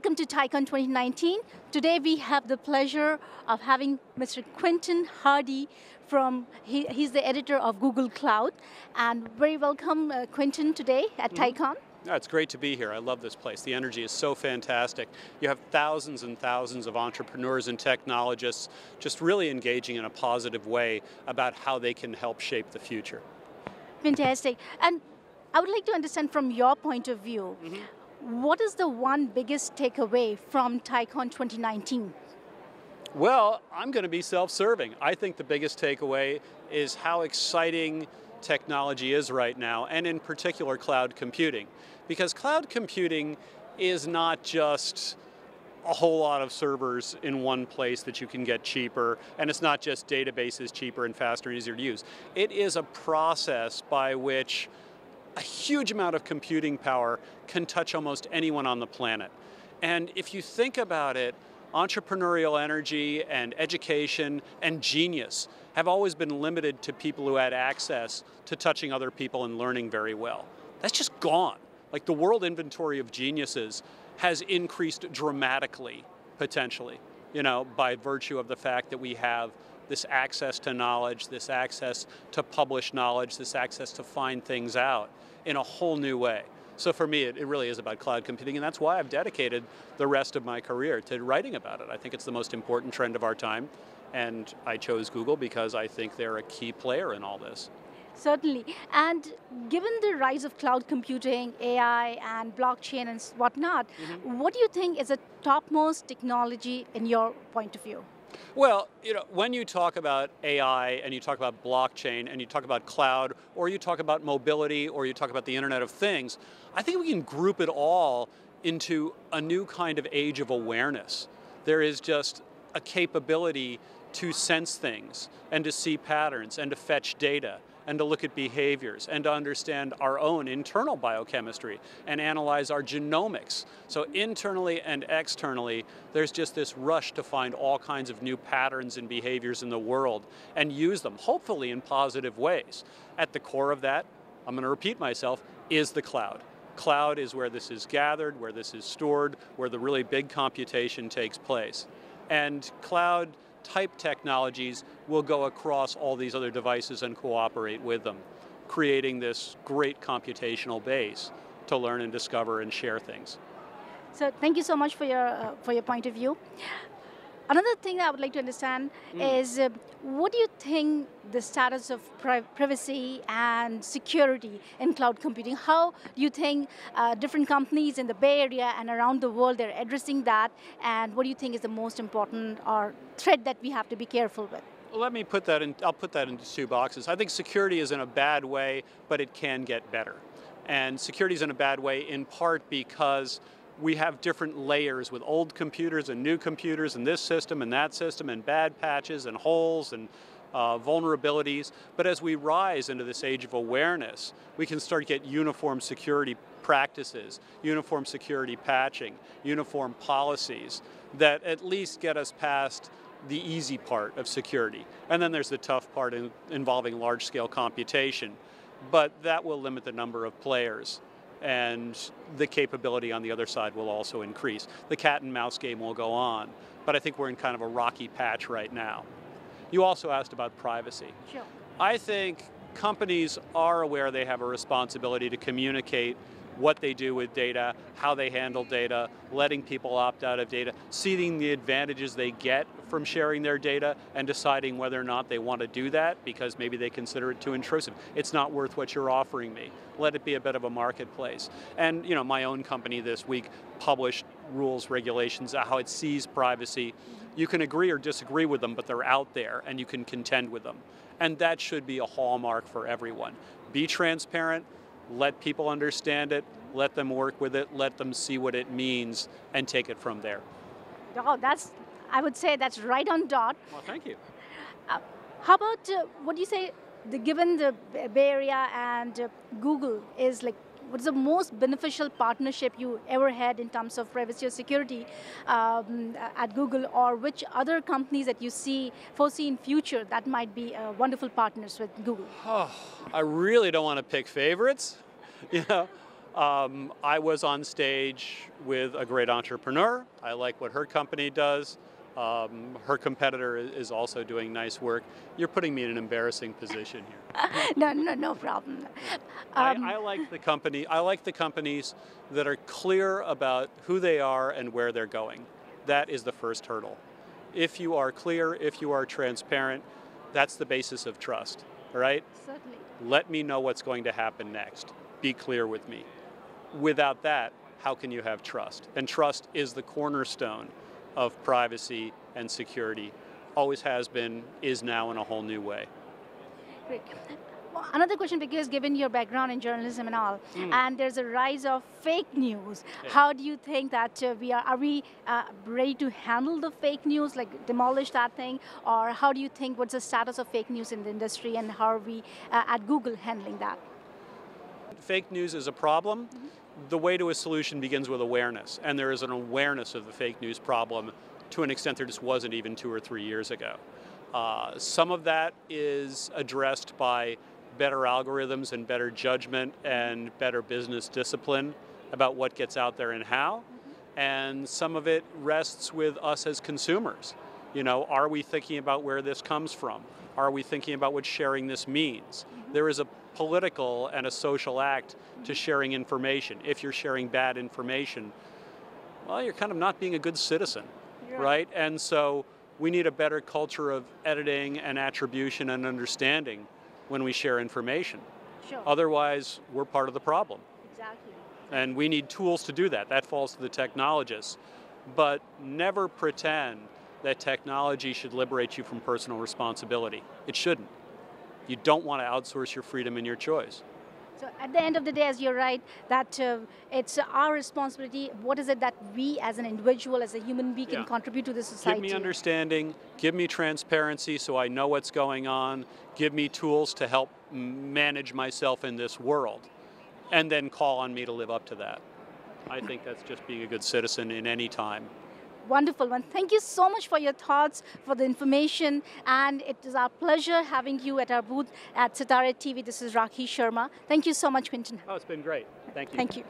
Welcome to TiEcon 2019. Today we have the pleasure of having Mr. Quentin Hardy he's the editor of Google Cloud. And very welcome, Quentin, today at TiEcon. Yeah, it's great to be here. I love this place. The energy is so fantastic. You have thousands and thousands of entrepreneurs and technologists just really engaging in a positive way about how they can help shape the future. Fantastic. And I would like to understand from your point of view, what is the one biggest takeaway from TiEcon 2019? Well, I'm going to be self-serving. I think the biggest takeaway is how exciting technology is right now, and in particular cloud computing. Because cloud computing is not just a whole lot of servers in one place that you can get cheaper, and it's not just databases cheaper and faster and easier to use. It is a process by which a huge amount of computing power can touch almost anyone on the planet. And if you think about it, entrepreneurial energy and education and genius have always been limited to people who had access to touching other people and learning very well. That's just gone. Like, the world inventory of geniuses has increased dramatically, potentially, by virtue of the fact that we have this access to knowledge, this access to publish knowledge, this access to find things out in a whole new way. So for me, it really is about cloud computing, and that's why I've dedicated the rest of my career to writing about it. I think it's the most important trend of our time, and I chose Google because I think they're a key player in all this. Certainly. And given the rise of cloud computing, AI, and blockchain and whatnot, what do you think is the topmost technology in your point of view? Well, when you talk about AI and you talk about blockchain and you talk about cloud, or you talk about mobility, or you talk about the Internet of Things, I think we can group it all into a new kind of age of awareness. There is just a capability to sense things and to see patterns and to fetch data and to look at behaviors and to understand our own internal biochemistry and analyze our genomics. So internally and externally, there's just this rush to find all kinds of new patterns and behaviors in the world and use them, hopefully in positive ways. At the core of that, I'm going to repeat myself, is the cloud. Cloud is where this is gathered, where this is stored, where the really big computation takes place. And cloud type technologies will go across all these other devices and cooperate with them, creating this great computational base to learn and discover and share things. So thank you so much for your point of view. Another thing I would like to understand is, what do you think the status of privacy and security in cloud computing? How do you think different companies in the Bay Area and around the world, they're addressing that? And what do you think is the most important or threat that we have to be careful with? Well, let me put that in, I'll put that into two boxes. I think security is in a bad way, but it can get better. And security is in a bad way in part because we have different layers with old computers and new computers and this system and that system and bad patches and holes and vulnerabilities. But as we rise into this age of awareness, we can start to get uniform security practices, uniform security patching, uniform policies that at least get us past the easy part of security. And then there's the tough part involving large-scale computation. But that will limit the number of players, and the capability on the other side will also increase. The cat and mouse game will go on, but I think we're in kind of a rocky patch right now. You also asked about privacy. Sure. I think companies are aware they have a responsibility to communicate what they do with data, how they handle data, letting people opt out of data, seeing the advantages they get from sharing their data and deciding whether or not they want to do that because maybe they consider it too intrusive. It's not worth what you're offering me. Let it be a bit of a marketplace. And my own company this week published rules, regulations, how it sees privacy. You can agree or disagree with them, but they're out there and you can contend with them. And that should be a hallmark for everyone. Be transparent. Let people understand it, let them work with it, let them see what it means, and take it from there. Oh, I would say that's right on dot. Well, thank you. How about, what do you say, given the Bay Area and Google is like, what's the most beneficial partnership you ever had in terms of privacy or security at Google, or which other companies that you foresee in future that might be wonderful partners with Google? Oh, I really don't want to pick favorites. I was on stage with a great entrepreneur. I like what her company does. Her competitor is also doing nice work. You're putting me in an embarrassing position here. No problem. I like the company. I like the companies that are clear about who they are and where they're going. That is the first hurdle. If you are clear, if you are transparent, that's the basis of trust. All right? Certainly. Let me know what's going to happen next. Be clear with me. Without that, how can you have trust? And trust is the cornerstone of privacy and security. Always has been, is now in a whole new way. Great. Well, another question, because given your background in journalism and all, and there's a rise of fake news, how do you think that are we ready to handle the fake news, like demolish that thing, or how do you think, what's the status of fake news in the industry, and how are we at Google handling that? Fake news is a problem. The way to a solution begins with awareness, and there is an awareness of the fake news problem to an extent there just wasn't even 2 or 3 years ago. Some of that is addressed by better algorithms and better judgment and better business discipline about what gets out there and how. And some of it rests with us as consumers. You know, are we thinking about where this comes from? Are we thinking about what sharing this means? There is a political and a social act to sharing information. If you're sharing bad information, well, you're kind of not being a good citizen, right? And so we need a better culture of editing and attribution and understanding when we share information. Sure. Otherwise, we're part of the problem. Exactly. And we need tools to do that. That falls to the technologists. But never pretend that technology should liberate you from personal responsibility. It shouldn't. You don't want to outsource your freedom and your choice. So at the end of the day, as you're right, that it's our responsibility. What is it that we as an individual, as a human being, can contribute to the society? Give me understanding, give me transparency so I know what's going on, give me tools to help manage myself in this world, and then call on me to live up to that. I think that's just being a good citizen in any time. Wonderful one. Thank you so much for your thoughts, for the information, and it is our pleasure having you at our booth at SITAARRE TV. This is Rakhi Sharma. Thank you so much, Quentin. Oh, it's been great. Thank you. Thank you.